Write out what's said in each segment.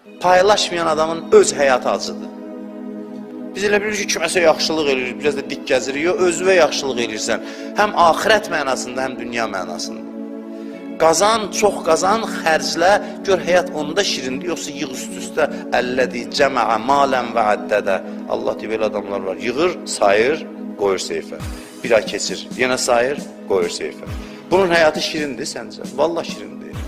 Paylaşmayan adamın öz həyatı acıdır. Biz elə bilirik ki, kiməsə yaxşılıq edirik, biraz da dik gəzirik. Yox, özünə yaxşılıq edirsən. Həm axirət mənasında, həm dünya mənasında. Qazan, çox qazan, xərclə, gör həyat onda şirindir, yoxsa yığ üst-üstə əllədi, cəməə, malən və əddədə. Allah deyir, belə adamlar var. Yığır, sayır, qoyur seyfə. Bir ay keçir, yenə sayır, qoyur seyfə. Bunun həyatı şirindir səncə? Vallahi şirin deyil.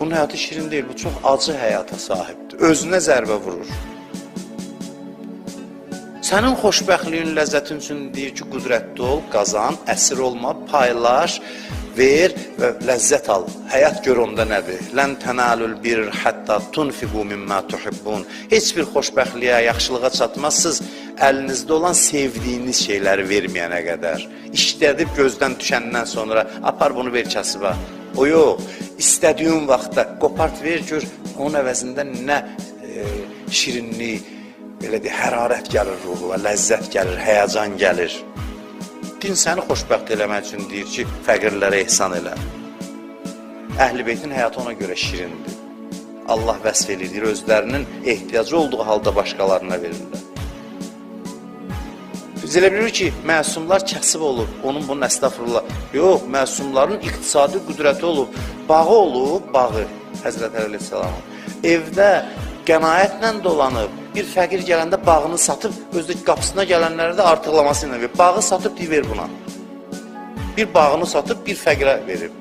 Bunun həyatı şirin deyil, bu çox acı həyata sahibdir. Özünə zərbə vurur. Sənin xoşbəxtliyin, ləzzətin üçün deyir ki, qüdrətli ol, qazan, əsir olma, paylaş, ver və ləzzət al. Həyat gör onda nədir? Lən tənəlül bir hətta tunfiqu mimmə tuhibbun. Heç bir xoşbəxtliyə, yaxşılığa çatmazsınız, əlinizdə olan sevdiyiniz şeyləri verməyənə qədər. İşlədib gözdən düşəndən sonra, apar bunu ver kasıba. O yox, istədiyin vaxtda qopart ver, gör, onun əvəzində nə şirinlik, belə deyək, hərarət gəlir ruhuna, ləzzət gəlir, həyəcan gəlir. Din səni xoşbəxt eləmək üçün deyir ki, fəqirlərə ehsan elə. Əhl-i beytin həyatı ona görə şirindir. Allah vəsf edir, özlərinin ehtiyacı olduğu halda başqalarına verirlər. Biz elə bilirik ki, məsumlar kəsib olub, onun bunun əstəğfurullah. Yox, məsumların iqtisadi qüdrəti olub, bağı olub, bağı, Həzrət Əleyhisselam. Evdə qənaətlə dolanıb, bir fəqir gələndə bağını satıb, özdəki qapısına gələnlərə də artıqlaması ilə verir. Bağı satıb, deyir, ver buna. Bir bağını satıb, bir fəqirə verib.